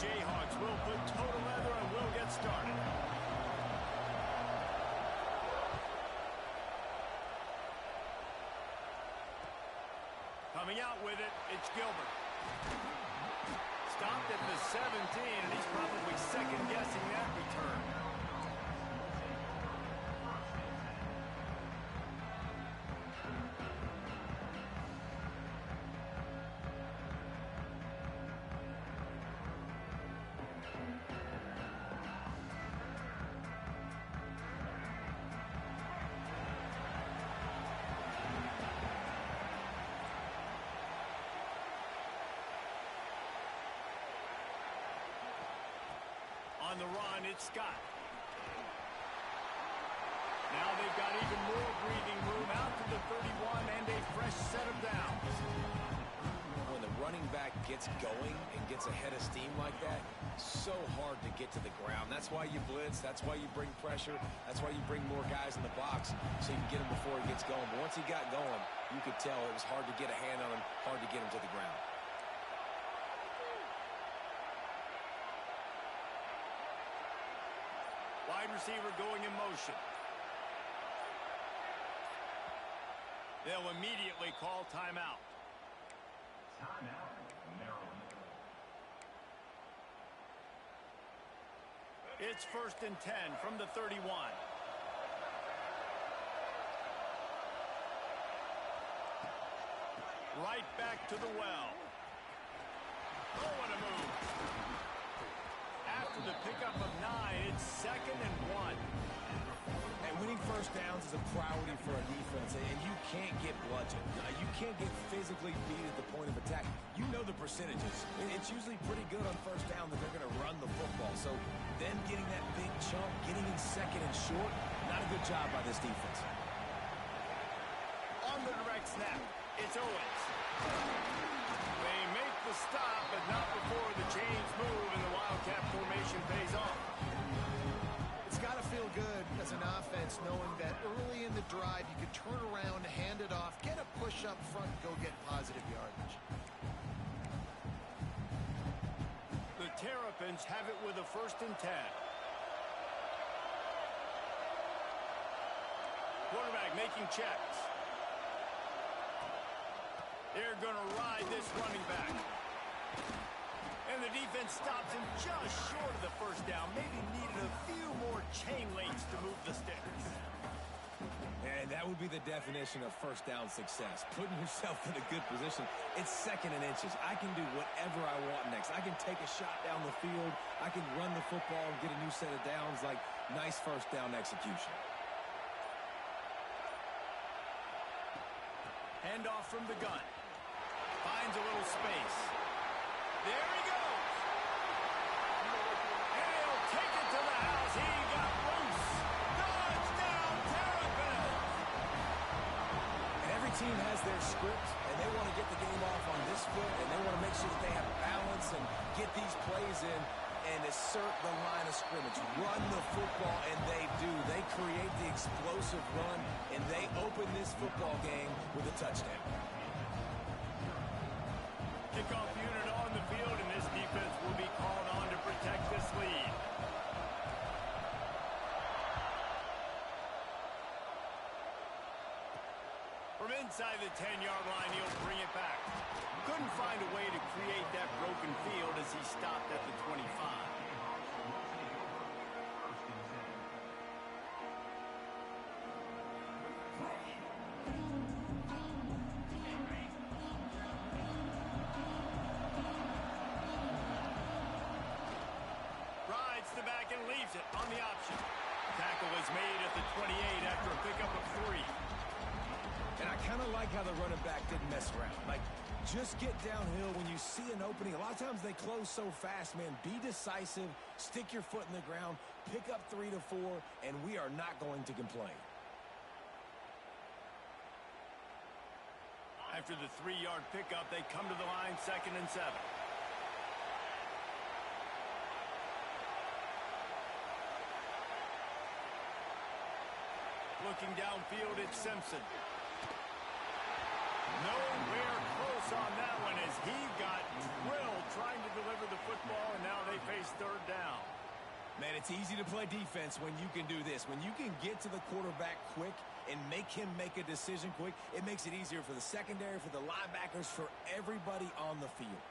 Jayhawks will put total leather and will get started. Coming out with it, it's Gilbert. Stopped at the 17, and he's probably second-guessing that return. On the run, it's Scott. Now they've got even more breathing room out to the 31 and a fresh set of downs. When the running back gets going and gets ahead of steam like that, so hard to get to the ground. That's why you blitz. That's why you bring pressure. That's why you bring more guys in the box so you can get him before he gets going. But once he got going, you could tell it was hard to get a hand on him, hard to get him to the ground. Wide receiver going in motion. They'll immediately call timeout. Timeout, Maryland. It's 1st and 10 from the 31. Right back to the well. Oh, what a move. After the pickup of 9, it's 2nd and 1. And winning first downs is a priority for a defense, and you can't get bludgeoned. You can't get physically beat at the point of attack. You know the percentages. It's usually pretty good on first down that they're going to run the football. So then getting that big chunk, getting in 2nd and short, not a good job by this defense. On the direct snap, it's Owens. They make the stop, but not before the chains move and the Wildcat formation pays off. It's got to feel good as an offense knowing that early in the drive you could turn around, hand it off, get a push up front, and go get positive yardage. The Terrapins have it with a 1st and 10. Quarterback making checks. They're going to ride this running back. And the defense stops him just short of the first down. Maybe needed a few more chain links to move the sticks. And that would be the definition of first down success. Putting yourself in a good position. It's 2nd and inches. I can do whatever I want next. I can take a shot down the field. I can run the football and get a new set of downs. Like, nice first down execution. Handoff from the gun. Finds a little space. There he goes. And he'll take it to the house. He got loose. Touchdown, Terrapins. And every team has their script, and they want to get the game off on this foot, and they want to make sure that they have balance and get these plays in and assert the line of scrimmage. Run the football, and they do. They create the explosive run, and they open this football game with a touchdown. Kickoff unit on the field, and this defense will be called on to protect this lead. From inside the 10-yard line, he'll bring it back. Couldn't find a way to create that broken field as he stopped at the 25. And leaves it on the option. Tackle is made at the 28 after a pickup of 3. And I kind of like how the running back didn't mess around. Like, just get downhill when you see an opening. A lot of times they close so fast, man. Be decisive, stick your foot in the ground, pick up 3 to 4, and we are not going to complain. After the 3-yard pickup, they come to the line 2nd and 7. Looking downfield, it's Simpson. Nowhere close on that one as he got drilled trying to deliver the football, and now they face third down. Man, it's easy to play defense when you can do this. When you can get to the quarterback quick and make him make a decision quick, it makes it easier for the secondary, for the linebackers, for everybody on the field.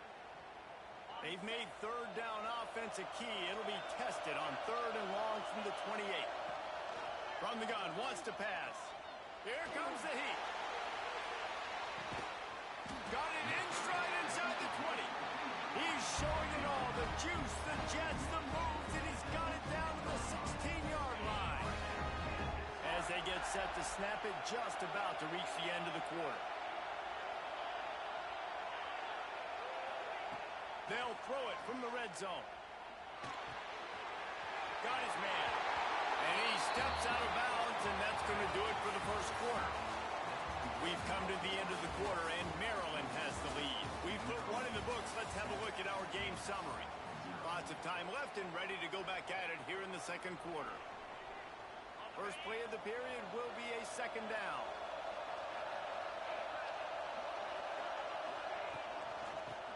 They've made third down offense a key. It'll be tested on third and long from the 28. From the gun, wants to pass. Here comes the heat. Got it in stride inside the 20. He's showing it all. The juice, the jets, the moves, and he's got it down to the 16-yard line. As they get set to snap it, just about to reach the end of the quarter. They'll throw it from the red zone. Got his man. And he steps out of bounds, and that's going to do it for the first quarter. We've come to the end of the quarter, and Maryland has the lead. We've put one in the books. Let's have a look at our game summary. Lots of time left and ready to go back at it here in the second quarter. First play of the period will be a second down.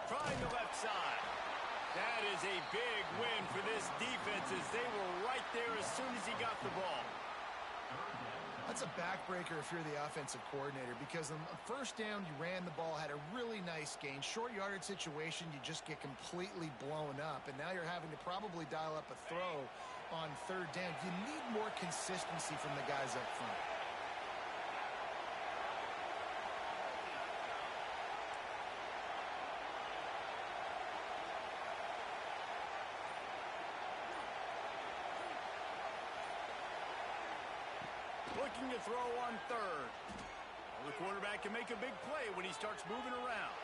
Trying the left side. That is a big win for this defense as they were right there as soon as he got the ball. That's a backbreaker if you're the offensive coordinator, because on first down, you ran the ball, had a really nice gain. Short yardage situation, you just get completely blown up, and now you're having to probably dial up a throw on third down. You need more consistency from the guys up front. Looking to throw on third. Well, the quarterback can make a big play when he starts moving around.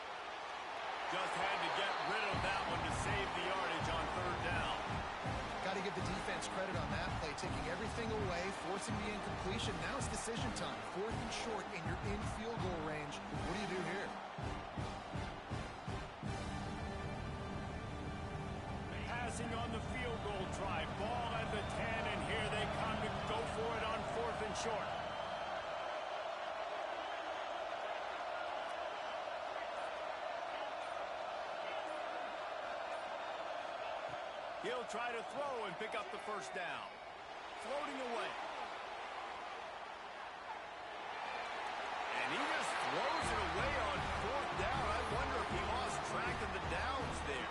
Just had to get rid of that one to save the yardage on third down. Got to give the defense credit on that play, taking everything away, forcing the incompletion. Now it's decision time. Fourth and short, and you're in field goal range. What do you do here? Passing on the field goal try. Ball at the 10, and here they come to go for it on fourth and short. He'll try to throw and pick up the first down. Floating away. And he just throws it away on fourth down. I wonder if he lost track of the downs there.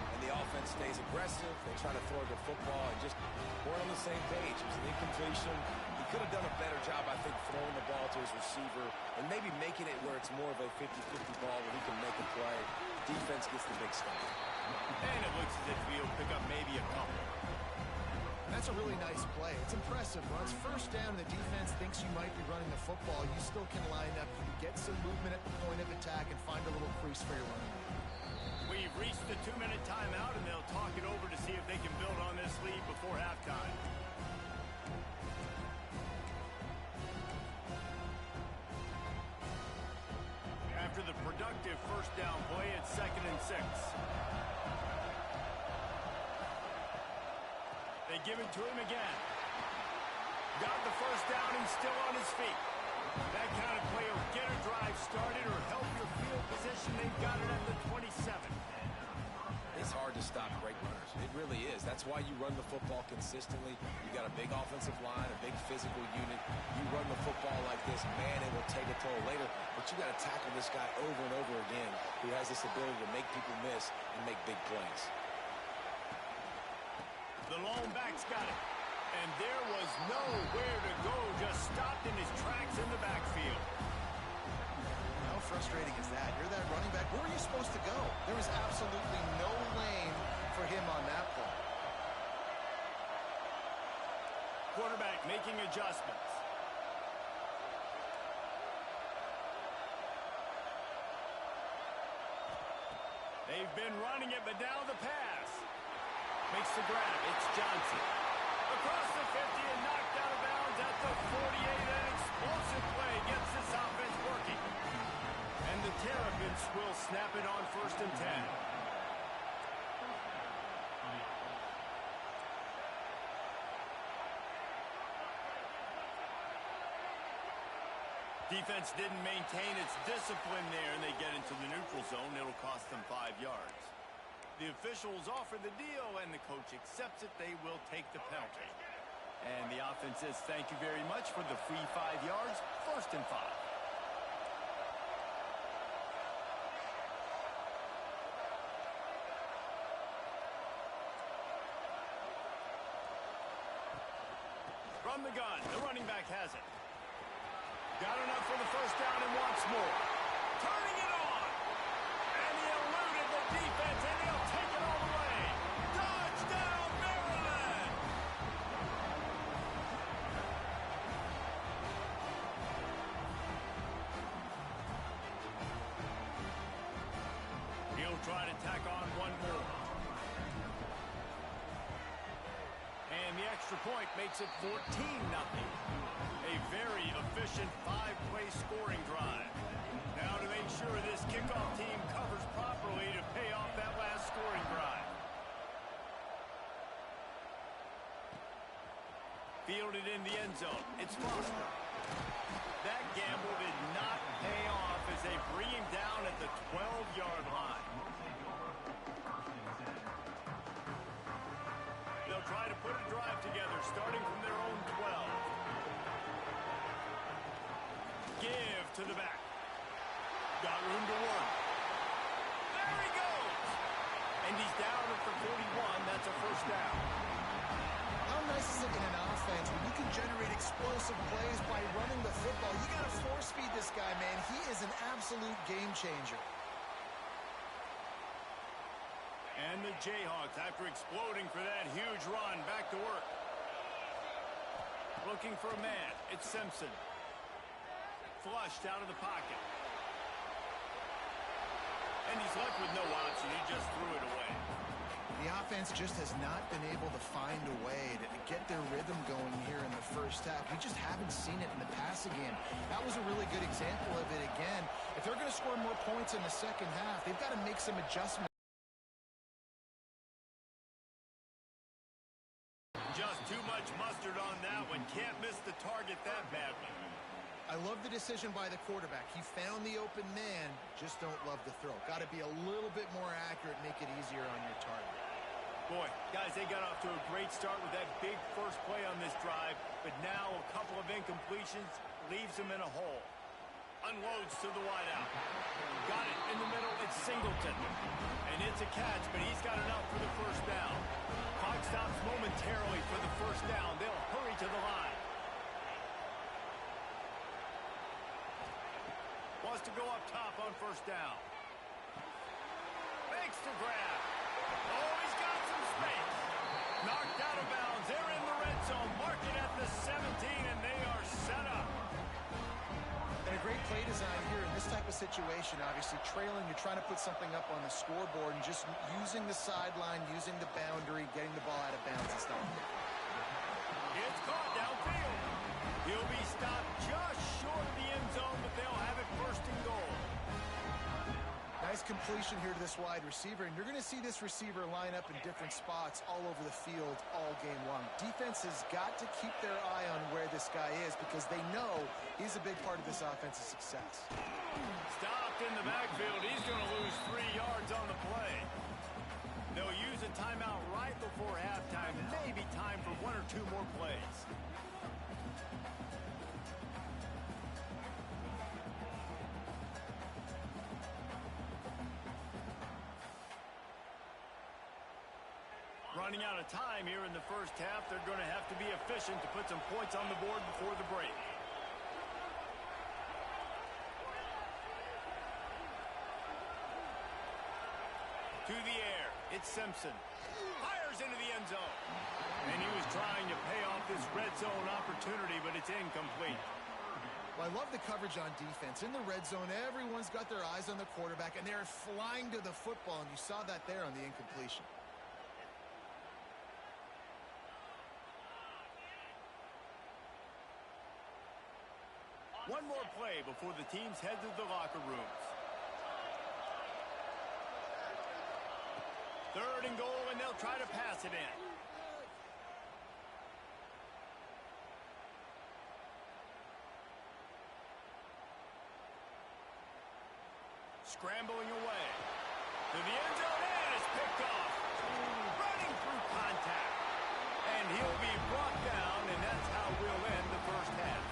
And the offense stays aggressive. They try to throw the football and just weren't on the same page. It was an incompletion. He could have done a better job, I think, throwing the ball to his receiver and maybe making it where it's more of a 50-50 ball where he can make a play. Defense gets the big stop. And it looks as if he'll pick up maybe a couple. That's a really nice play. It's impressive. Once first down, the defense thinks you might be running the football. You still can line up, you get some movement at the point of attack, and find a little crease for your running. We've reached the 2-minute timeout, and they'll talk it over to see if they can build on this lead before halftime. After the productive first down play, it's 2nd and 6. They give it to him again. Got the first down and still on his feet. That kind of play will get a drive started or help your field position. They've got it at the 27. It's hard to stop great runners. It really is. That's why you run the football consistently. You got a big offensive line, a big physical unit. You run the football like this, man, it will take a toll later. But you got to tackle this guy over and over again who has this ability to make people miss and make big plays. The lone back's got it. And there was nowhere to go. Just stopped in his tracks in the backfield. How frustrating is that? You're that running back. Where are you supposed to go? There was absolutely no lane for him on that play. Quarterback making adjustments. They've been running it, but now the pass. Makes the grab. It's Johnson. Across the 50 and knocked out of bounds at the 48. An explosive play gets this offense working. And the Terrapins will snap it on 1st and 10. Defense didn't maintain its discipline there, and they get into the neutral zone. It'll cost them 5 yards. The officials offer the deal, and the coach accepts it. They will take the penalty. And the offense says thank you very much for the free 5 yards, 1st and 5. From the gun, the running back has it. Got enough for the 1st down and wants more. Turning it on. And he eluded the defense, and he'll take it all the way. Touchdown, Maryland! He'll try to tack on one more. And the extra point makes it 14-0. A very efficient 5-play scoring drive. Now to make sure this kickoff team covers properly to pay off that last scoring drive. Fielded in the end zone. It's Foster. That gamble did not pay off as they bring him down at the 12-yard line. They'll try to put a drive together starting from their own 12. Give to the back. Got room to work. There he goes. And he's down at the 41. That's a 1st down. How nice is it in an offense when you can generate explosive plays by running the football? You got to force feed this guy, man. He is an absolute game changer. And the Jayhawks, after exploding for that huge run, back to work. Looking for a man. It's Simpson. Flushed out of the pocket. And he's left with no option. He just threw it away. The offense just has not been able to find a way to get their rhythm going here in the 1st half. We just haven't seen it in the passing game. That was a really good example of it again. If they're going to score more points in the 2nd half, they've got to make some adjustments. Just too much mustard on that one. Can't miss the target that badly. I love the decision by the quarterback. He found the open man, just don't love the throw. Got to be a little bit more accurate, make it easier on your target. Boy, guys, they got off to a great start with that big 1st play on this drive, but now a couple of incompletions leaves them in a hole. Unloads to the wideout. Got it in the middle. It's Singleton. And it's a catch, but he's got enough for the 1st down. Clock stops momentarily for the 1st down. They'll hurry to the line. Wants to go up top on 1st down. Makes the grab. Oh, he's got some space. Knocked out of bounds. They're in the red zone. Mark it at the 17, and they are set up. And a great play design here in this type of situation. Obviously, trailing, you're trying to put something up on the scoreboard, and just using the sideline, using the boundary, getting the ball out of bounds and stuff. It's caught downfield. He'll be stopped just short of the end zone, but they'll have it 1st and goal. Nice completion here to this wide receiver, and you're going to see this receiver line up in different spots all over the field all game long. Defense has got to keep their eye on where this guy is because they know he's a big part of this offense's success. Stopped in the backfield. He's going to lose 3 yards on the play. They'll use a timeout right before halftime. Maybe time for 1 or 2 more plays. Running out of time here in the 1st half. They're going to have to be efficient to put some points on the board before the break. To the air. It's Simpson. Fires into the end zone. And he was trying to pay off this red zone opportunity, but it's incomplete. Well, I love the coverage on defense. In the red zone, everyone's got their eyes on the quarterback, and they're flying to the football, and you saw that there on the incompletion. One more play before the teams head to the locker rooms. 3rd and goal, and they'll try to pass it in. Scrambling away. To the end zone, and it's picked off. Running through contact. And he'll be brought down, and that's how we'll end the first half.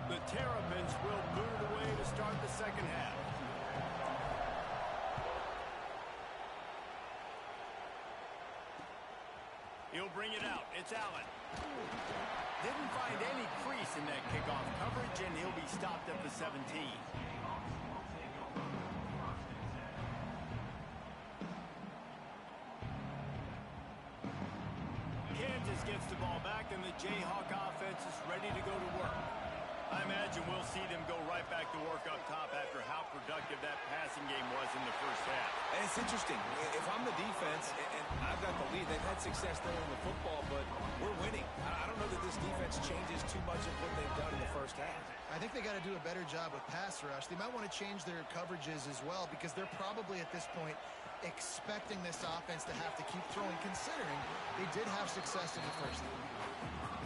The Terrapins will boot it away to start the second half. He'll bring it out. It's Allen. Didn't find any crease in that kickoff coverage, and he'll be stopped at the 17. Kansas gets the ball back, and the Jayhawk offense is ready to go to work. I imagine we'll see them go right back to work up top after how productive that passing game was in the first half. And it's interesting. If I'm the defense and I've got the lead, they've had success throwing the football, but we're winning. I don't know that this defense changes too much of what they've done in the first half. I think they got to do a better job with pass rush. They might want to change their coverages as well because they're probably at this point expecting this offense to have to keep throwing, considering they did have success in the first half.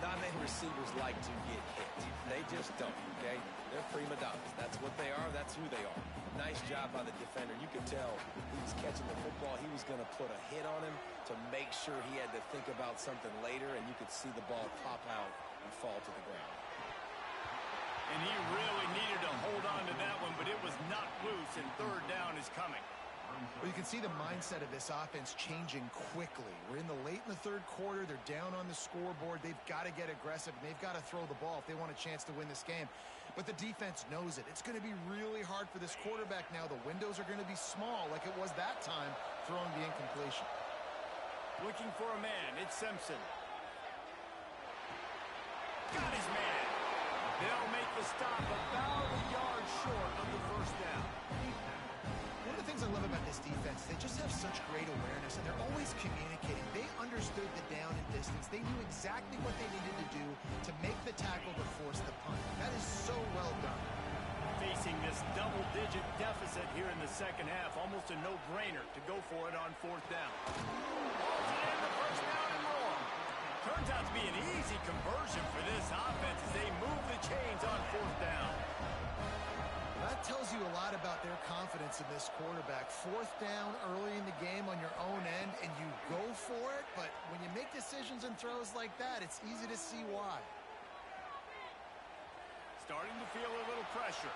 Not many receivers like to get hit. They just don't, okay? They're prima donnas. That's what they are. That's who they are. Nice job by the defender. You could tell he was catching the football. He was going to put a hit on him to make sure he had to think about something later, and you could see the ball pop out and fall to the ground. And he really needed to hold on to that one, but it was not loose, and third down is coming. Well, you can see the mindset of this offense changing quickly. We're in the late in the third quarter. They're down on the scoreboard. They've got to get aggressive, and they've got to throw the ball if they want a chance to win this game. But the defense knows it. It's going to be really hard for this quarterback now. The windows are going to be small like it was that time throwing the incompletion. Looking for a man. It's Simpson. Got his man. They'll make the stop about a yard short of the first down. One of the things I love about this defense, they just have such great awareness, and they're always communicating. They understood the down and distance. They knew exactly what they needed to do to make the tackle to force the punt. That is so well done. Facing this double-digit deficit here in the second half, almost a no-brainer to go for it on fourth down. Balls it in, the first down and more. Turns out to be an easy conversion for this offense as they move the chains on fourth down. That tells you a lot about their confidence in this quarterback. Fourth down early in the game on your own end, and you go for it, but when you make decisions and throws like that, it's easy to see why. Starting to feel a little pressure.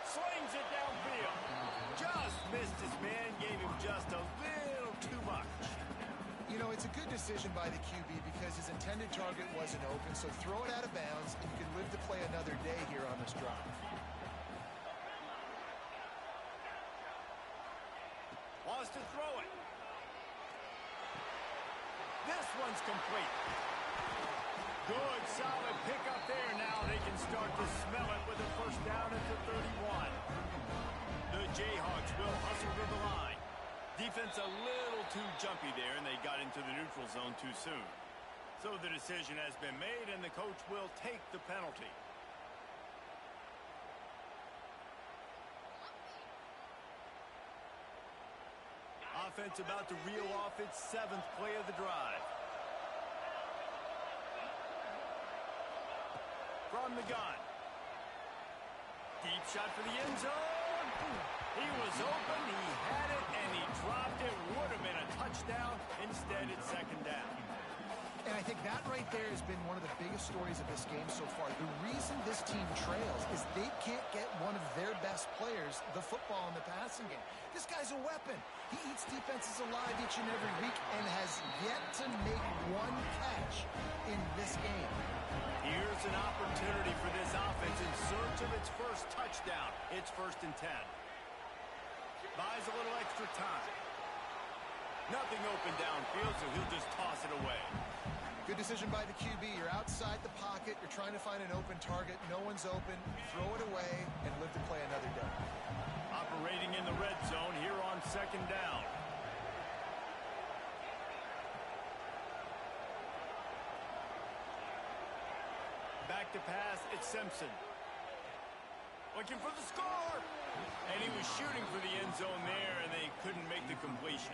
Slings it downfield. Just missed his man, gave him just a little too much. You know, it's a good decision by the QB because his intended target wasn't open, so throw it out of bounds, and you can live to play another day here on this drive. Wants to throw it. This one's complete. Good, solid pickup there. Now they can start to smell it with a first down at the 31. The Jayhawks will hustle to the line. Defense a little too jumpy there, and they got into the neutral zone too soon. So the decision has been made, and the coach will take the penalty. Offense about to reel off its 7th play of the drive. From the gun. Deep shot for the end zone. He was open, he had it, and he dropped it. Would have been a touchdown. Instead, it's second down. And I think that right there has been one of the biggest stories of this game so far. The reason this team trails is they can't get one of their best players the football in the passing game. This guy's a weapon. He eats defenses alive each and every week and has yet to make one catch in this game. Here's an opportunity for this offense in search of its first touchdown. It's 1st and 10. Buys a little extra time. Nothing open downfield, so he'll just toss it away. Good decision by the QB. You're outside the pocket. You're trying to find an open target. No one's open. Throw it away and live to play another day. Operating in the red zone here on 2nd and down. Back to pass, it's Simpson. Looking for the score! And he was shooting for the end zone there, and they couldn't make the completion.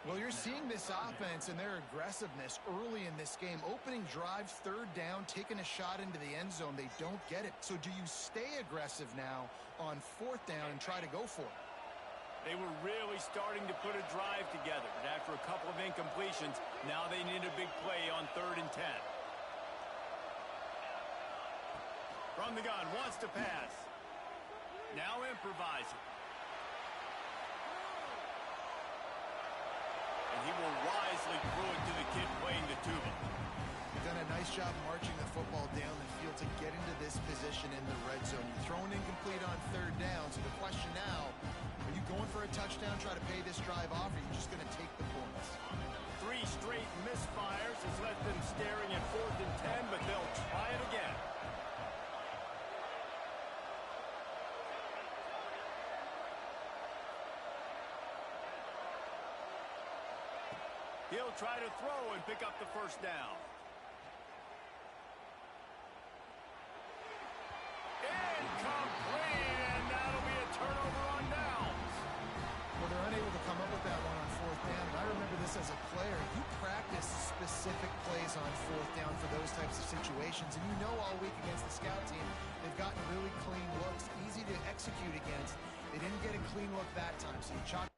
Well, you're seeing this offense and their aggressiveness early in this game. Opening drive, third down, taking a shot into the end zone. They don't get it. So do you stay aggressive now on fourth down and try to go for it? They were really starting to put a drive together. And after a couple of incompletions, now they need a big play on 3rd and 10. From the gun, wants to pass. Now improvising. And he will wisely throw it to the kid playing the tuba. You've done a nice job marching the football down the field to get into this position in the red zone. You're throwing incomplete on 3rd down, so the question now, are you going for a touchdown, try to pay this drive off, or are you just going to take the points? 3 straight misfires has left them staring at 4th and 10, but they'll try it again. He'll try to throw and pick up the first down. Incomplete, and that'll be a turnover on downs. Well, they're unable to come up with that one on 4th down. And I remember this as a player. You practice specific plays on 4th down for those types of situations, and you know all week against the scout team, they've gotten really clean looks, easy to execute against. They didn't get a clean look that time, so you chalk.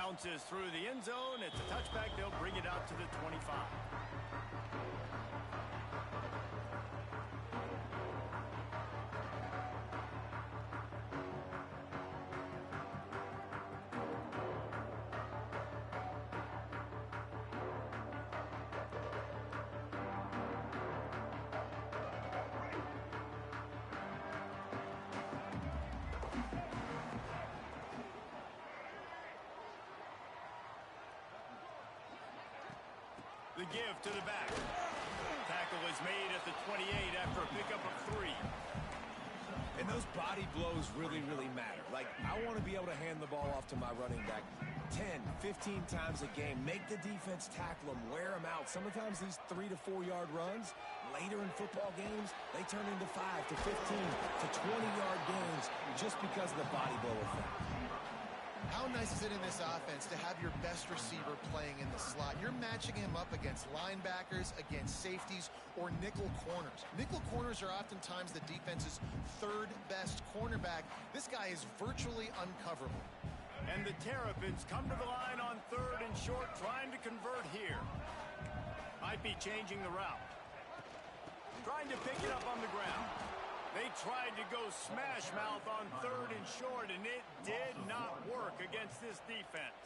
Bounces through the end zone. It's a touchback. They'll bring it out to the 25. The give to the back. Tackle is made at the 28 after a pickup of 3. And those body blows really, really matter. Like, I want to be able to hand the ball off to my running back 10, 15 times a game. Make the defense tackle them, wear them out. Sometimes these 3 to 4 yard runs, later in football games, they turn into 5 to 15 to 20 yard gains just because of the body blow effect. How nice is it in this offense to have your best receiver playing in the slot? You're matching him up against linebackers, against safeties, or nickel corners. Nickel corners are oftentimes the defense's third best cornerback. This guy is virtually uncoverable. And the Terrapins come to the line on 3rd and short, trying to convert here. Might be changing the route. Trying to pick it up on the ground. They tried to go smash mouth on 3rd and short, and it did not work against this defense.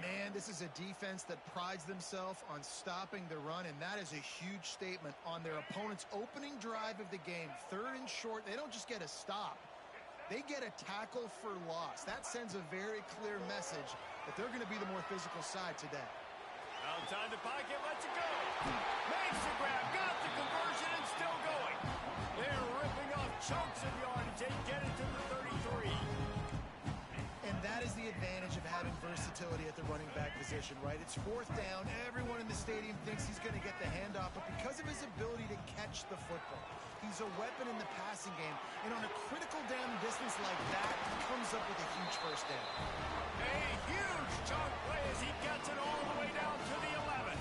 Man, this is a defense that prides themselves on stopping the run, and that is a huge statement on their opponent's opening drive of the game. 3rd and short, they don't just get a stop. They get a tackle for loss. That sends a very clear message that they're going to be the more physical side today. Outside the pocket, lets it go. Makes the grab, got the conversion, and still going. They're ripping off chunks of yardage. They get it to the 33. And that is the advantage of having versatility at the running back position, right? It's 4th down. Everyone in the stadium thinks he's going to get the handoff, but because of his ability to catch the football, he's a weapon in the passing game. And on a critical down distance like that, he comes up with a huge first down. A huge chunk play as he gets it all the way down to the 11.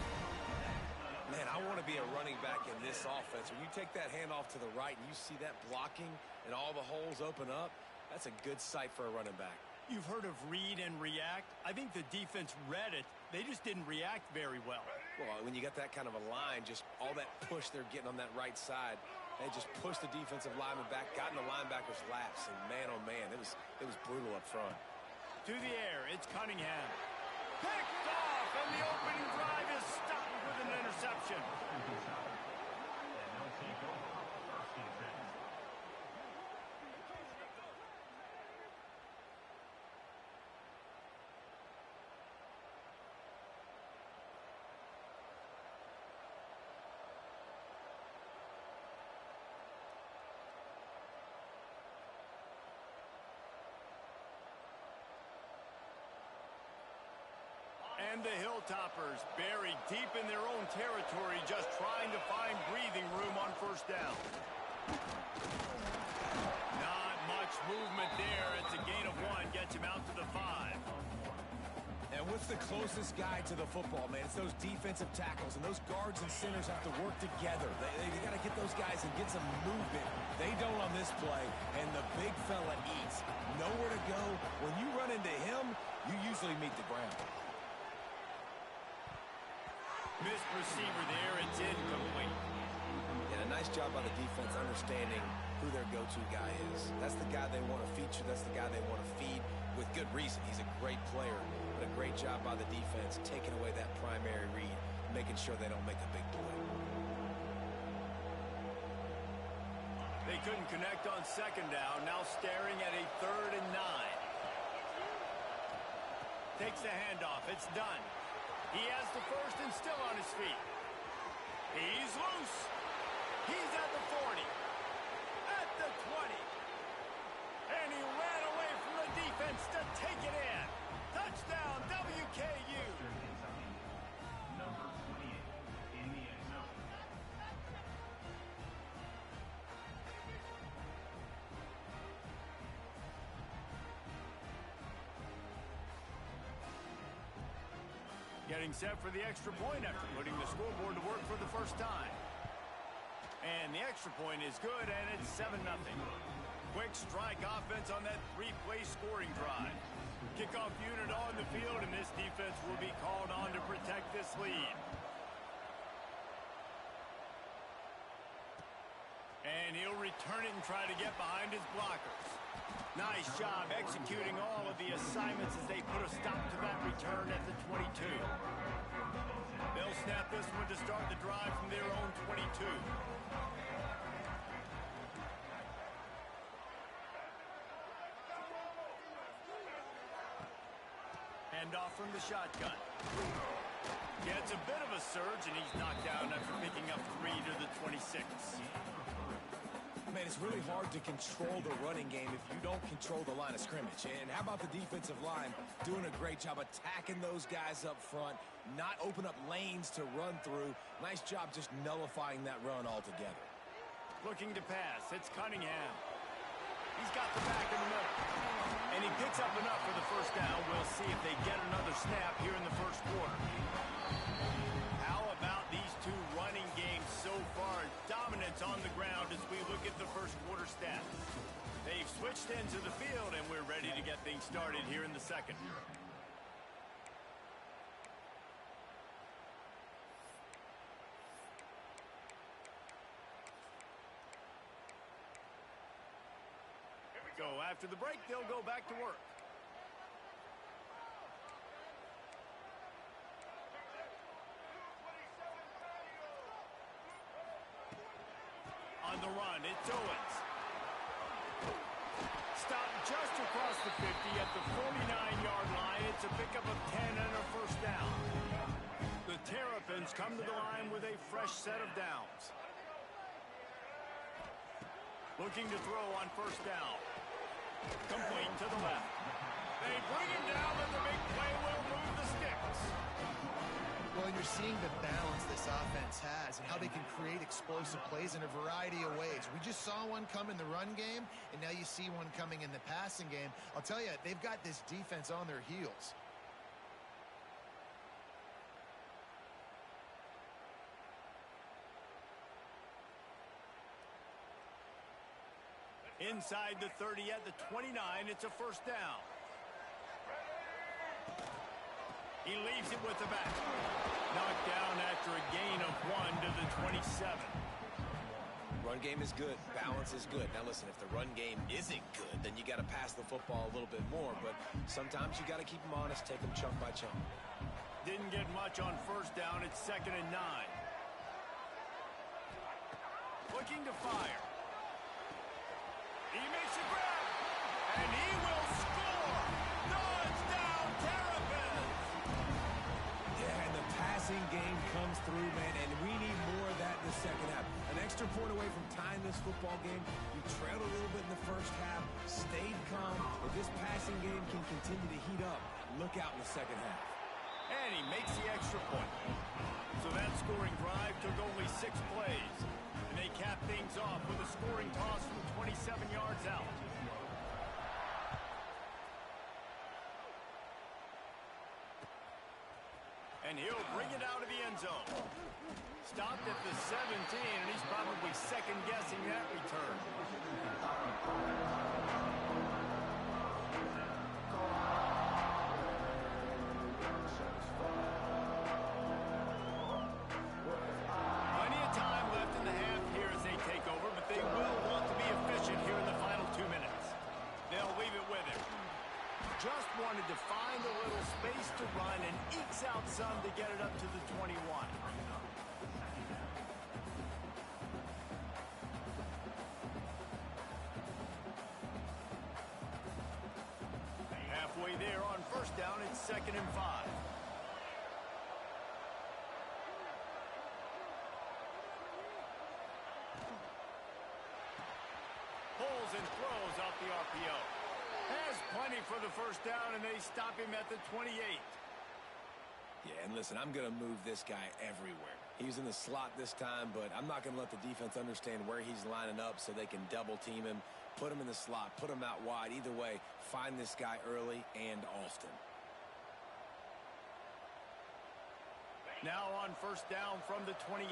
Man, I want to be a running back in this offense. When you take that handoff to the right and you see that blocking and all the holes open up, that's a good sight for a running back. You've heard of read and react. I think the defense read it. They just didn't react very well. Well, when you got that kind of a line, just all that push they're getting on that right side, they just pushed the defensive lineman back, got in the linebacker's laps, and man, oh man, it was brutal up front. To the air, it's Cunningham. Picked off, and the opening drive is stopped with an interception. And the Hilltoppers buried deep in their own territory, just trying to find breathing room on 1st down. Not much movement there. It's a gain of 1, gets him out to the 5. And what's the closest guy to the football, man? It's those defensive tackles, and those guards and centers have to work together. They got to get those guys and get some movement. They don't on this play, and the big fella eats. Nowhere to go. When you run into him, you usually meet the ground. Missed receiver there, it's incomplete. And a nice job by the defense understanding who their go-to guy is. That's the guy they want to feature. That's the guy they want to feed with good reason. He's a great player, but a great job by the defense taking away that primary read, making sure they don't make a big play. They couldn't connect on 2nd down, now staring at a 3rd and 9. Takes the handoff, it's done. He has the 1st and still on his feet. He's loose. He's at the 40. At the 20. And he ran away from the defense to take it in. Touchdown, WKU. Number 28 in the end zone. Getting set for the extra point after putting the scoreboard to work for the first time. And the extra point is good, and it's 7-0. Quick strike offense on that 3-play scoring drive. Kickoff unit on the field, and this defense will be called on to protect this lead. And he'll return it and try to get behind his blockers. Nice job executing all of the assignments as they put a stop to that return at the 22. They'll snap this one to start the drive from their own 22. Hand off from the shotgun. Gets a bit of a surge, and he's knocked down after picking up 3 to the 26. Man, it's really hard to control the running game if you don't control the line of scrimmage. And how about the defensive line doing a great job attacking those guys up front, not open up lanes to run through. Nice job just nullifying that run altogether. Looking to pass. It's Cunningham. He's got the back in the middle. And he picks up enough for the first down. We'll see if they get another snap here in the first quarter. How about these two running games so far? Dominance on the ground as we look at the first quarter stats. They've switched into the field, and we're ready to get things started here in the second. Go after the break, they'll go back to work. On the run, it's Owens. Stopped just across the 50 at the 49-yard line. It's a pickup of 10 and a first down. The Terrapins come to the line with a fresh set of downs. Looking to throw on first down. Complete to the left. They bring him down, and the big play will move the sticks. Well, you're seeing the balance this offense has and how they can create explosive plays in a variety of ways. We just saw one come in the run game, and now you see one coming in the passing game. I'll tell you, they've got this defense on their heels. Inside the 30 at the 29, it's a first down. He leaves it with the back. Knocked down after a gain of 1 to the 27. Run game is good. Balance is good. Now listen, if the run game isn't good, then you got to pass the football a little bit more. But sometimes you got to keep them honest, take them chunk by chunk. Didn't get much on first down. It's 2nd and 9. Looking to fire. He makes a grab, and he will score. Touchdown, Terrapins. Yeah, and the passing game comes through, man, and we need more of that in the second half. An extra point away from tying this football game. You trailed a little bit in the first half, stayed calm. If this passing game can continue to heat up, look out in the second half. And he makes the extra point. So that scoring drive took only 6 plays. And they cap things off with a scoring toss from 27 yards out. And he'll bring it out of the end zone. Stopped at the 17, and he's probably second-guessing that return. Plenty of time left in the half here as they take over, but they will want to be efficient here in the final 2 minutes. They'll leave it with him. Just wanted to find a little space to run and ekes out some to get it up to the 21. Halfway there on first down, it's 2nd and 5. Pulls and throws off the RPO. Has plenty for the first down, and they stop him at the 28. Yeah, and listen, I'm going to move this guy everywhere. He's in the slot this time, but I'm not going to let the defense understand where he's lining up so they can double-team him, put him in the slot, put him out wide. Either way, find this guy early and often. Now on first down from the 28.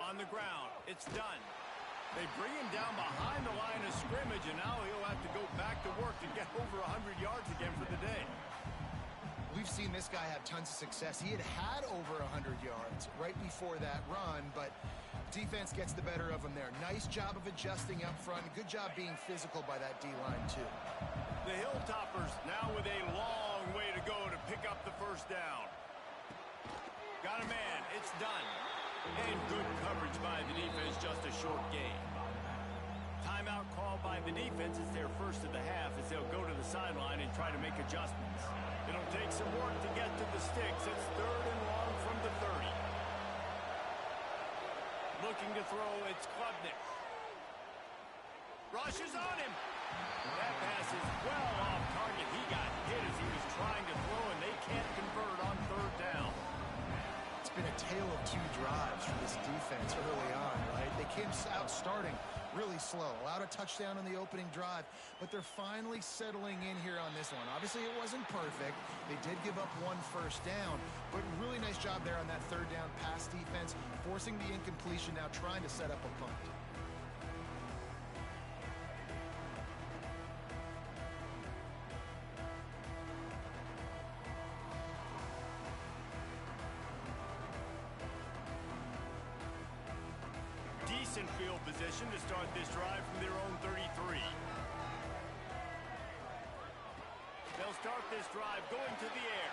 On the ground, it's done. They bring him down behind the line of scrimmage, and now he'll have to go back to work to get over 100 yards again for the day. We've seen this guy have tons of success. He had over 100 yards right before that run, but defense gets the better of him there. Nice job of adjusting up front. Good job being physical by that D-line, too. The Hilltoppers now with a long way to go to pick up the first down. Got a man. It's done. And good coverage by the defense, just a short gain. Timeout called by the defense. It's their first of the half as they'll go to the sideline and try to make adjustments. It'll take some work to get to the sticks. It's 3rd and long from the 30. Looking to throw, it's Klubnik. Rushes on him. That pass is well off target. He got hit as he was trying to throw, and they can't convert on 3rd down. It's been a tale of 2 drives for this defense early on, right? They came out starting really slow, allowed a touchdown on the opening drive, but they're finally settling in here on this one. Obviously, it wasn't perfect. They did give up 1 first down, but really nice job there on that 3rd down pass defense, forcing the incompletion, now trying to set up a punt. Decent field position to start this drive from their own 33. They'll start this drive going to the air.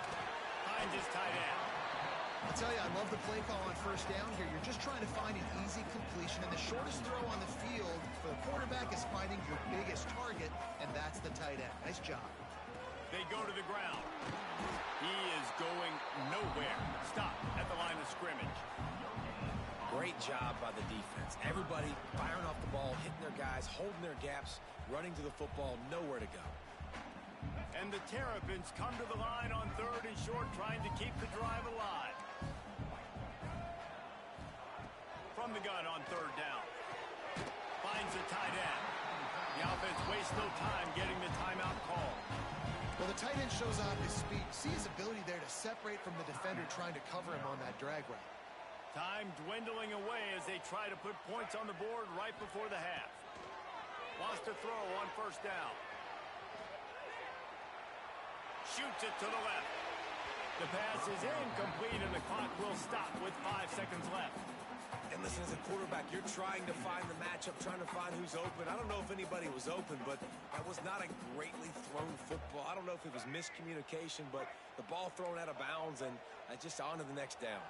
Finds his tight end. I'll tell you, I love the play call on first down here. You're just trying to find an easy completion, and the shortest throw on the field for the quarterback is finding your biggest target, and that's the tight end. Nice job. They go to the ground. He is going nowhere. Stop at the line of scrimmage. Great job by the defense. Everybody firing off the ball, hitting their guys, holding their gaps, running to the football, nowhere to go. And the Terrapins come to the line on 3rd and short, trying to keep the drive alive. From the gun on 3rd down. Finds the tight end. The offense wastes no time getting the timeout call. Well, the tight end shows off his speed. See his ability there to separate from the defender trying to cover him on that drag route. Time dwindling away as they try to put points on the board right before the half. Wants to throw on first down. Shoots it to the left. The pass is incomplete, and the clock will stop with 5 seconds left. And listen, as a quarterback, you're trying to find the matchup, trying to find who's open. I don't know if anybody was open, but that was not a greatly thrown football. I don't know if it was miscommunication, but the ball thrown out of bounds, and just on to the next down.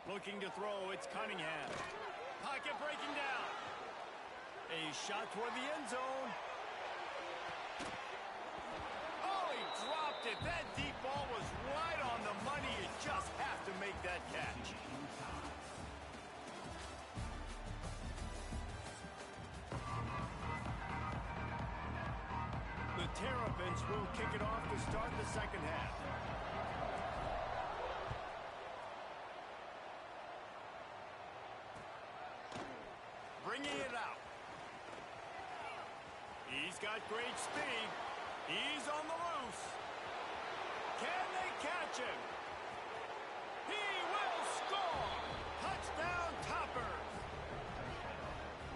Looking to throw, it's Cunningham. Pocket breaking down. A shot toward the end zone. Oh, he dropped it. That deep ball was right on the money. You just have to make that catch. The Terrapins will kick it off to start the second half. Bringing it out. He's got great speed. He's on the loose. Can they catch him? He will score! Touchdown, Toppers!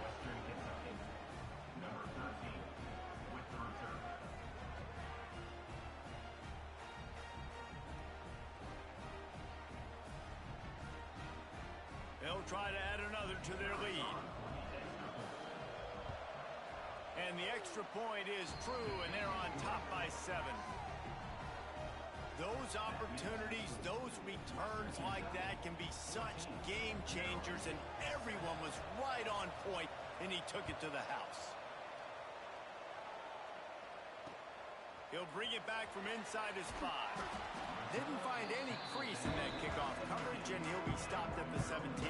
Western Kentucky, number 13, with the return. They'll try to add another to their lead. And the extra point is true, and they're on top by 7. Those opportunities, those returns like that can be such game changers, and everyone was right on point, and he took it to the house. He'll bring it back from inside his 5. Didn't find any crease in that kickoff coverage, and he'll be stopped at the 17.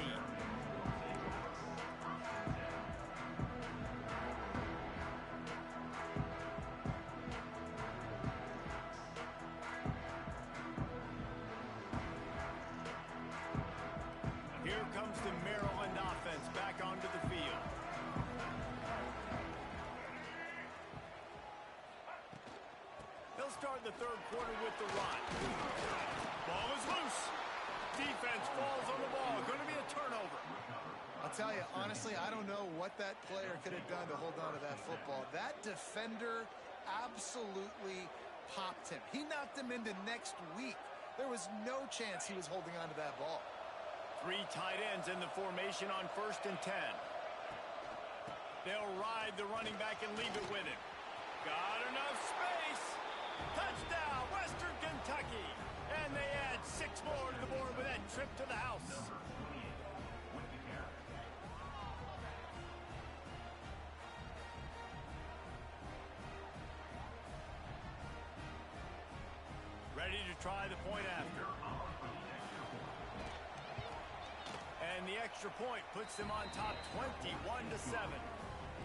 Here comes the Maryland offense back onto the field. They'll start the 3rd quarter with the run. Ball is loose. Defense falls on the ball. Going to be a turnover. I'll tell you, honestly, I don't know what that player could have done to hold on to that football. That defender absolutely popped him. He knocked him into next week. There was no chance he was holding on to that ball. 3 tight ends in the formation on 1st and 10. They'll ride the running back and leave it with him. Got enough space. Touchdown, Western Kentucky. And they add 6 more to the board with that trip to the house. Ready to try the point after. And the extra point puts them on top 21-7.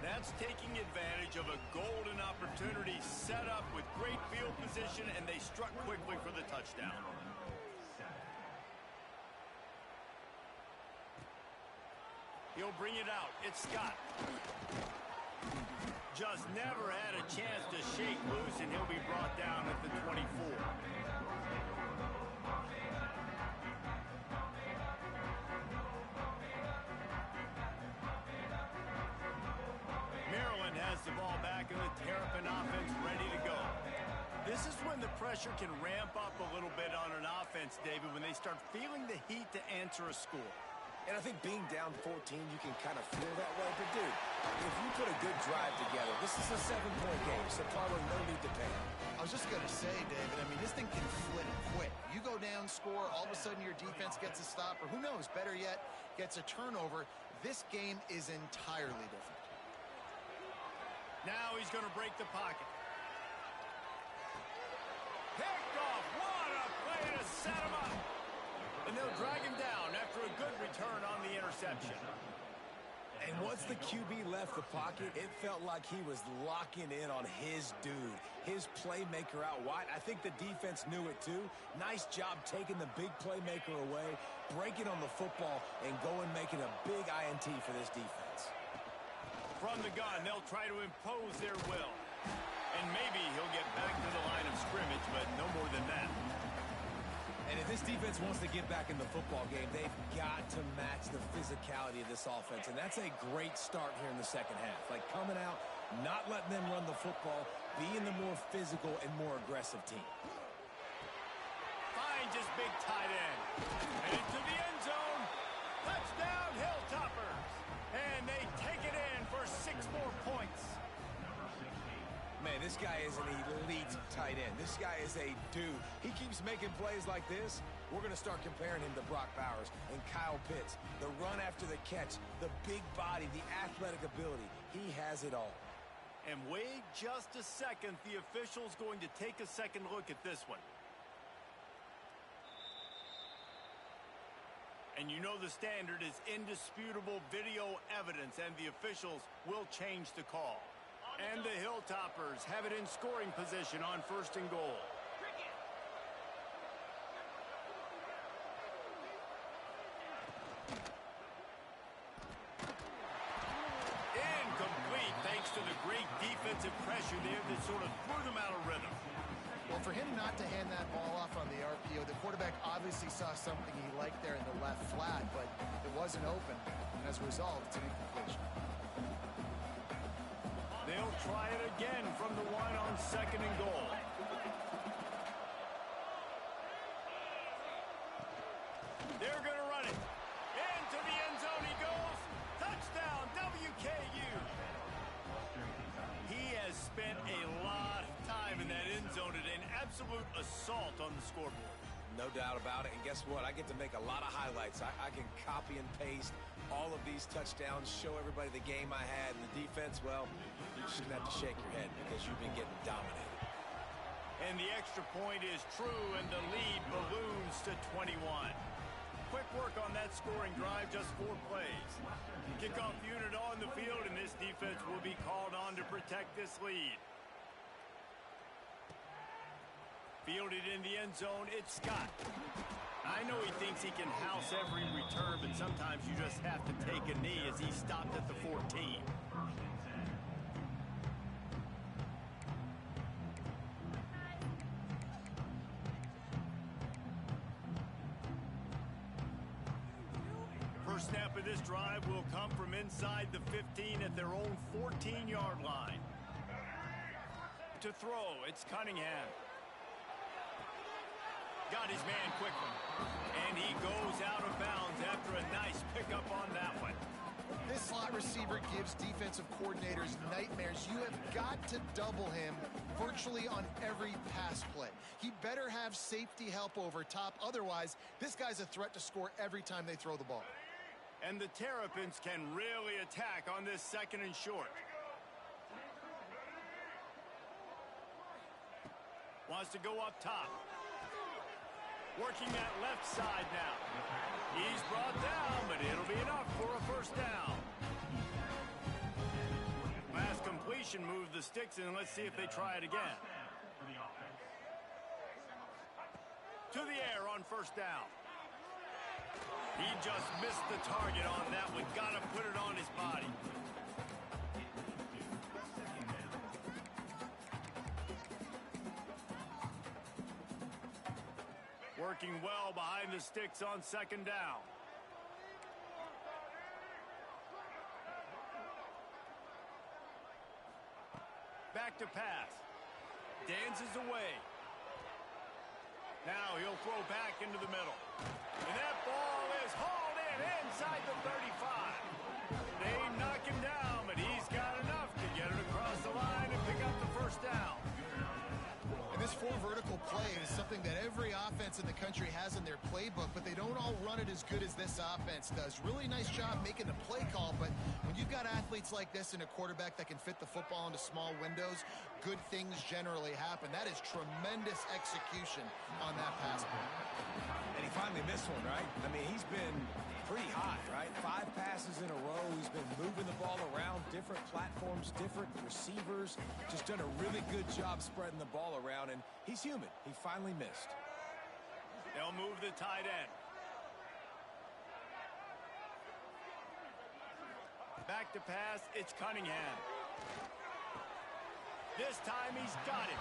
That's taking advantage of a golden opportunity set up with great field position, and they struck quickly for the touchdown. He'll bring it out. It's Scott. Just never had a chance to shake loose, and he'll be brought down at the 24. Maryland has the ball back, and the Terrapin offense ready to go. This is when the pressure can ramp up a little bit on an offense, David, when they start feeling the heat to answer a score. And I think being down 14, you can kind of feel that way. But, dude, if you put a good drive together, this is a 7-point game, so probably no need to panic. I was just going to say, David, I mean, this thing can flip quick. You go down, score, all of a sudden your defense gets a stop, or who knows, better yet, gets a turnover. This game is entirely different. Now he's going to break the pocket. Picked off. What a play to set him up. And they'll drag him down after a good return on the interception. And once the QB left the pocket, it felt like he was locking in on his dude, his playmaker out wide. I think the defense knew it too. Nice job taking the big playmaker away, breaking on the football, and going making a big INT for this defense. From the gun, they'll try to impose their will. And maybe he'll get back to the line of scrimmage, but no more than that. And if this defense wants to get back in the football game, they've got to match the physicality of this offense. And that's a great start here in the second half. Like coming out, not letting them run the football, being the more physical and more aggressive team. Finds his big tight end. And into the end zone. Touchdown, Hilltoppers. And they take it in for 6 more points. Man, this guy is an elite tight end. This guy is a dude. He keeps making plays like this. We're going to start comparing him to Brock Bowers and Kyle Pitts. The run after the catch, the big body, the athletic ability. He has it all. And wait just a second. The official's going to take a second look at this one. And you know the standard is indisputable video evidence, and the officials will change the call. And the Hilltoppers have it in scoring position on 1st and goal. Incomplete thanks to the great defensive pressure there that sort of threw them out of rhythm. Well, for him not to hand that ball off on the RPO, the quarterback obviously saw something he liked there in the left flat, but it wasn't open. And as a result, it's an incompletion. They'll try it again from the one on 2nd and goal. They're going to run it. Into the end zone he goes. Touchdown, WKU. He has spent a lot of time in that end zone at an absolute assault on the scoreboard. No doubt about it. And guess what? I get to make a lot of highlights. I can copy and paste all of these touchdowns, show everybody the game I had, and the defense, well, you're just going to have to shake your head because you've been getting dominated. And the extra point is true, and the lead balloons to 21. Quick work on that scoring drive, just 4 plays. Kickoff unit on the field, and this defense will be called on to protect this lead. Fielded in the end zone, it's Scott. I know he thinks he can house every return, but sometimes you just have to take a knee as he stopped at the 14. First snap of this drive will come from inside the 15 at their own 14-yard line. To throw, it's Cunningham. Got his man quickly. And he goes out of bounds after a nice pickup on that one. This slot receiver gives defensive coordinators nightmares. You have got to double him virtually on every pass play. He better have safety help over top. Otherwise, this guy's a threat to score every time they throw the ball. And the Terrapins can really attack on this 2nd and short. Wants to go up top. Working that left side now. He's brought down, but it'll be enough for a first down. Last completion moved the sticks, and let's see if they try it again. To the air on first down. He just missed the target on that one. Got to put it on his body. Working well behind the sticks on 2nd down. Back to pass. Dances away. Now he'll throw back into the middle. And that ball is hauled in inside the 35. They knock him down, but he's got enough to get it across the line and pick up the first down. And this 4 vertical play is something that every offense in the country has in their playbook, but they don't all run it as good as this offense does. Really nice job making the play call, but when you've got athletes like this and a quarterback that can fit the football into small windows, good things generally happen. That is tremendous execution on that pass play. And he finally missed one, right? I mean, he's been pretty hot, right? 5 passes in a row. He's been moving the ball around, different platforms, different receivers. Just done a really good job spreading the ball around, and he's human. He finally missed. They'll move the tight end. Back to pass, it's Cunningham. This time he's got it.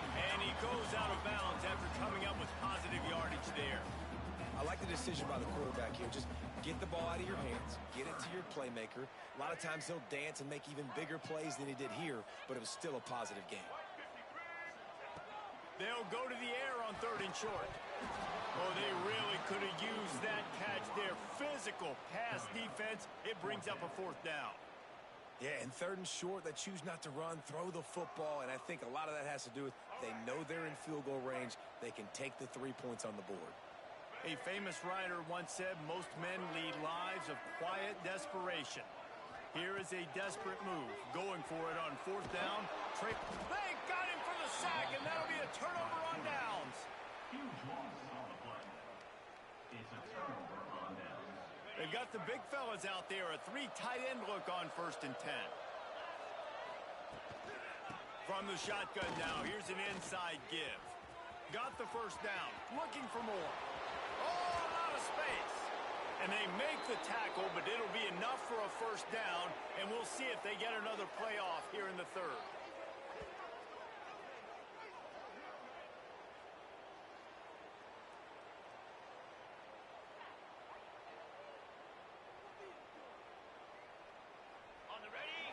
And he goes out of bounds after coming up with positive yardage there. I like the decision by the quarterback here. Just get the ball out of your hands, get it to your playmaker. A lot of times he'll dance and make even bigger plays than he did here, but it was still a positive game. They'll go to the air on 3rd and short. Oh, they really could have used that catch there. Physical pass defense. It brings up a 4th down. Yeah, and 3rd and short, they choose not to run, throw the football, and I think a lot of that has to do with they know they're in field goal range. They can take the 3 points on the board. A famous writer once said, most men lead lives of quiet desperation. Here is a desperate move. Going for it on 4th down. They got him for the sack, and that'll be a turnover on downs. Huge loss on the play. It's a turnover on downs. They've got the big fellas out there. A 3 tight end look on 1st and 10. From the shotgun now, here's an inside give. Got the first down. Looking for more. Oh, a lot of space. And they make the tackle, but it'll be enough for a first down, and we'll see if they get another play off here in the 3rd. On the ready?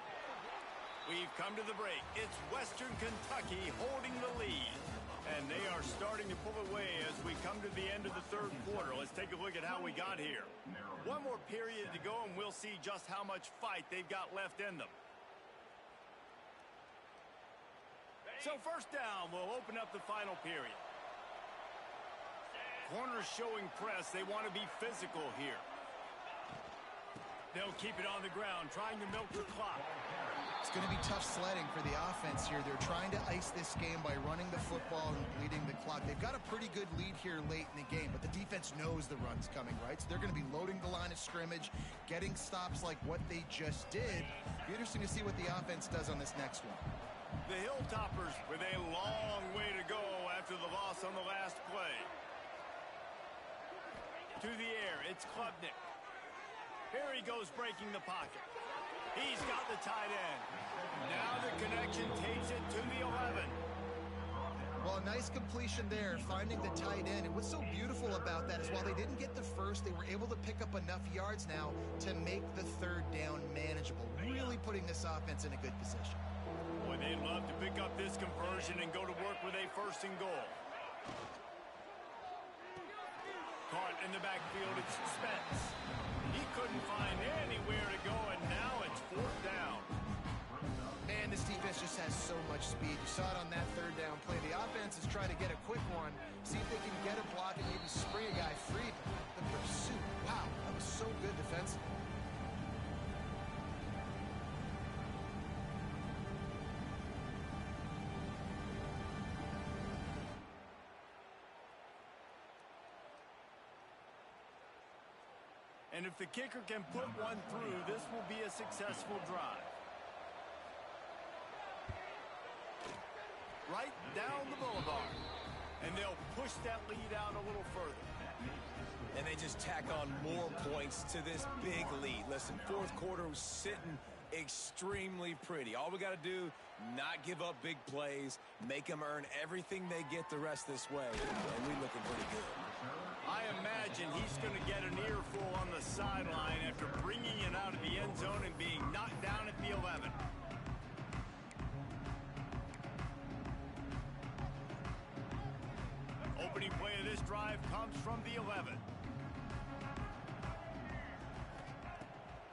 We've come to the break. It's Western Kentucky holding the lead. And they are starting to pull away as we come to the end of the 3rd quarter. Let's take a look at how we got here. One more period to go, and we'll see just how much fight they've got left in them. So 1st down, we'll open up the final period. Corners showing press. They want to be physical here. They'll keep it on the ground, trying to milk the clock. It's going to be tough sledding for the offense here. They're trying to ice this game by running the football and bleeding the clock. They've got a pretty good lead here late in the game, but the defense knows the run's coming, right? So they're going to be loading the line of scrimmage, getting stops like what they just did. Be interesting to see what the offense does on this next one. The Hilltoppers with a long way to go after the loss on the last play. To the air, it's Klubnik. Here he goes breaking the pocket. He's got the tight end. Now the connection takes it to the 11. Well, a nice completion there, finding the tight end. And what's so beautiful about that is while they didn't get the first, they were able to pick up enough yards now to make the third down manageable, really putting this offense in a good position. Boy, they'd love to pick up this conversion and go to work with a first and goal. Caught in the backfield, it's Spence. He couldn't find anywhere to go, and now it's fourth down. Man, this defense just has so much speed. You saw it on that third down play. The offense is trying to get a quick one, see if they can get a block and maybe spring a guy free. But the pursuit, wow, that was so good defensively. And if the kicker can put one through, this will be a successful drive. Right down the boulevard. And they'll push that lead out a little further. And they just tack on more points to this big lead. Listen, fourth quarter was sitting extremely pretty. All we got to do, not give up big plays, make them earn everything they get the rest this way, and we're looking pretty good. I imagine he's going to get an earful on the sideline after bringing it out of the end zone and being knocked down at the 11. Opening play of this drive comes from the 11.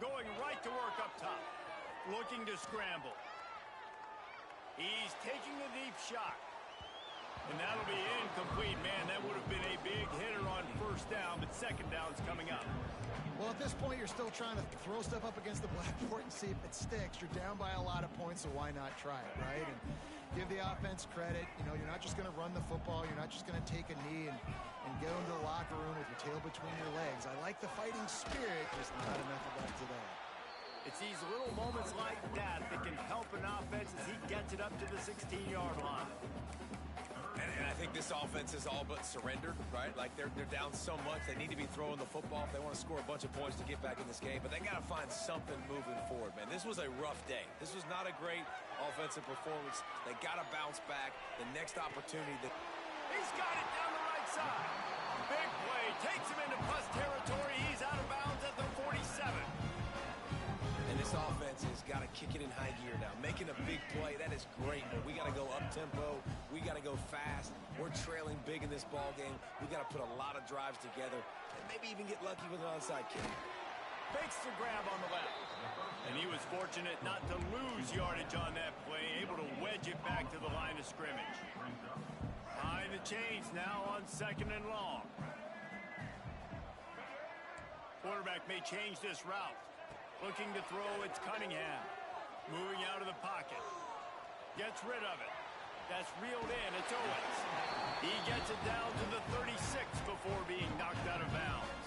Going right to work up top. Looking to scramble. He's taking a deep shot. And that'll be incomplete. Man, that would have been a big hitter on first down, but second down's coming up. Well, at this point, you're still trying to throw stuff up against the blackboard and see if it sticks. You're down by a lot of points, so why not try it, right? And give the offense credit. You know, you're not just going to run the football. You're not just going to take a knee and go into the locker room with your tail between your legs. I like the fighting spirit, just not enough of that today. It's these little moments like that that can help an offense as he gets it up to the 16-yard line. And I think this offense is all but surrendered, right? Like they're down so much, they need to be throwing the football if they want to score a bunch of points to get back in this game. But they got to find something moving forward, man. This was a rough day. This was not a great offensive performance. They got to bounce back. The next opportunity that... He's got it down the right side. Big play. Takes him into plus territory. He's out of bounds at the 47. And this offense has got to kick it in high gear now. Making a big play, that is great, but we got to go up-tempo. We got to go fast. We're trailing big in this ball game. We got to put a lot of drives together and maybe even get lucky with an onside kick. Fakes the grab on the left. And he was fortunate not to lose yardage on that play, able to wedge it back to the line of scrimmage. Behind the chains now on second and long. Quarterback may change this route. Looking to throw, it's Cunningham. Moving out of the pocket. Gets rid of it. That's reeled in, it's Owens. He gets it down to the 36 before being knocked out of bounds.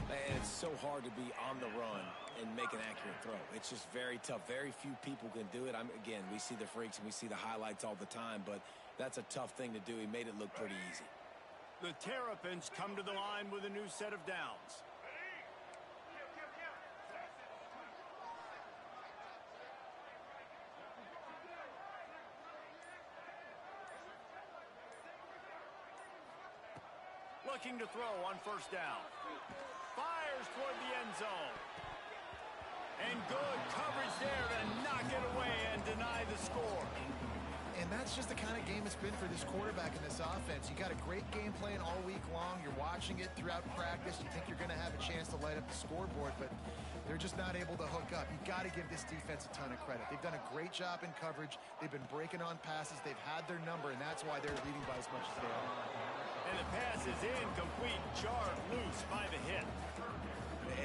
Man, it's so hard to be on the run and make an accurate throw. It's just very tough. Very few people can do it. Again, we see the freaks and we see the highlights all the time, but that's a tough thing to do. He made it look pretty easy. The Terrapins come to the line with a new set of downs. Looking to throw on first down. Fires toward the end zone. And good coverage there to knock it away and deny the score. And that's just the kind of game it's been for this quarterback in this offense. You got a great game plan all week long. You're watching it throughout practice. You think you're going to have a chance to light up the scoreboard, but they're just not able to hook up. You got to give this defense a ton of credit. They've done a great job in coverage. They've been breaking on passes. They've had their number, and that's why they're leading by as much as they are. And the pass is incomplete, jarred loose by the hit.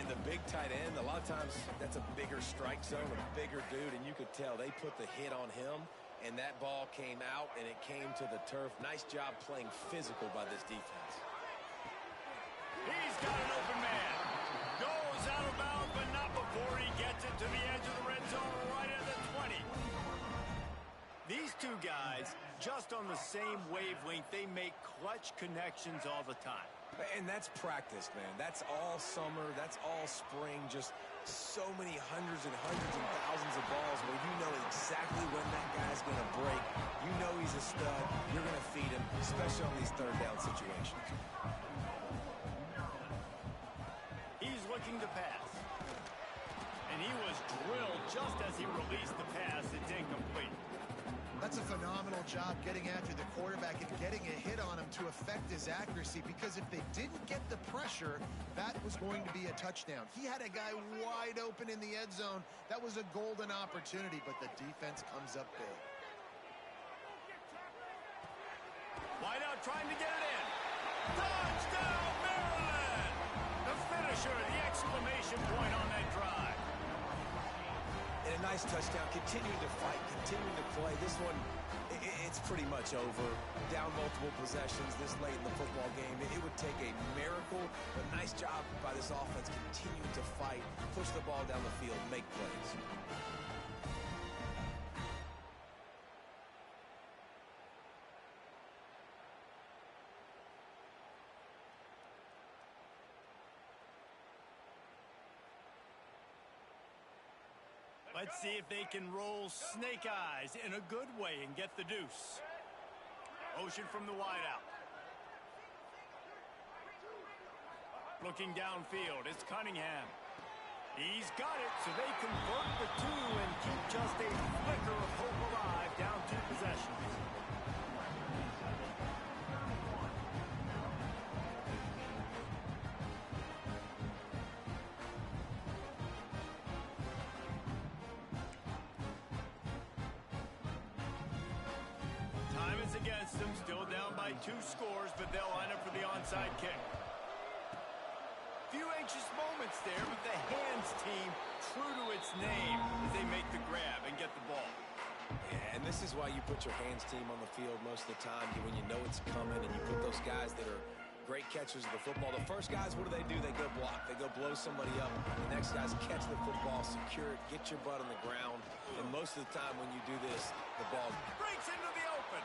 And the big tight end, a lot of times that's a bigger strike zone, a bigger dude, and you could tell they put the hit on him, and that ball came out, and it came to the turf. Nice job playing physical by this defense. He's got an open man. Goes out of bounds, but not before he gets it to the edge of the red zone right at the 20. These two guys, just on the same wavelength, they make clutch connections all the time. And that's practice, man. That's all summer. That's all spring. Just so many hundreds and thousands of balls where you know exactly when that guy's going to break. You know he's a stud. You're going to feed him, especially on these third down situations. He's looking to pass. And he was drilled just as he released the pass. It's incomplete. That's a phenomenal job getting after the quarterback and getting a hit on him to affect his accuracy, because if they didn't get the pressure, that was going to be a touchdown. He had a guy wide open in the end zone. That was a golden opportunity, but the defense comes up big. Wide out trying to get it in. Touchdown, Maryland! The finisher, the exclamation point on that drive. And a nice touchdown, continuing to fight, continuing to play. This one, it's pretty much over. Down multiple possessions this late in the football game. It would take a miracle, but nice job by this offense continuing to fight, push the ball down the field, make plays. Let's see if they can roll snake eyes in a good way and get the deuce. Motion from the wideout. Looking downfield, it's Cunningham. He's got it, so they convert the two and keep just a flicker of hope alive, down 2 possessions. Against them, still down by 2 scores, but they'll line up for the onside kick. Few anxious moments there, but the hands team, true to its name, as they make the grab and get the ball. Yeah, and this is why you put your hands team on the field most of the time, when you know it's coming, and you put those guys that are great catchers of the football. The first guys, what do? They go block. They go blow somebody up. The next guys catch the football, secure it, get your butt on the ground. And most of the time when you do this, the ball breaks into the open.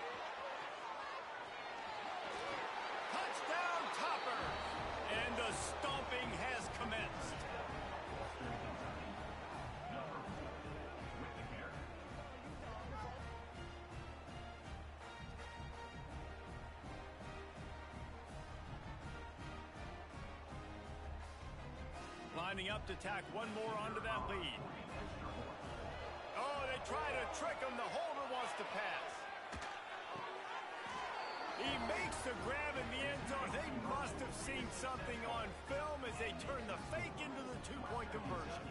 Touchdown, Topper. And the stomping has commenced. Lining up to tack one more onto that lead. Oh, they try to trick him. The holder wants to pass. He makes the grab in the end zone. They must have seen something on film as they turn the fake into the 2-point conversion.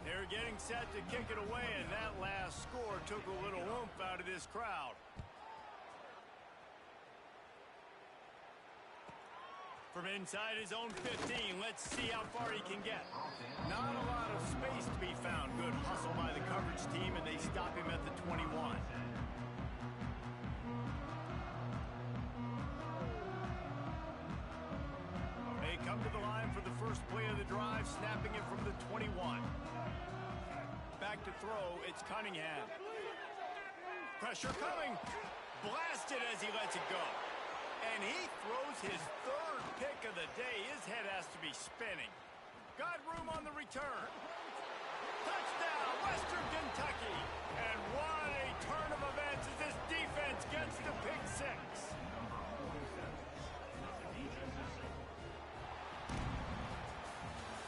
They're getting set to kick it away, and that last score took a little oomph out of this crowd. From inside his own 15, let's see how far he can get. Not a lot of space to be found. Good hustle by the coverage team, and they stop him at the 21. They come to the line for the first play of the drive, snapping it from the 21. Back to throw, it's Cunningham. Pressure coming. Blasted as he lets it go. And he throws his third pick of the day. His head has to be spinning. Got room on the return. Touchdown, Western Kentucky. And what a turn of events as this defense gets the pick 6.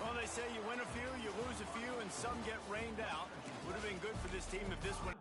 Well, they say you win a few, you lose a few, and some get rained out. Would have been good for this team if this one...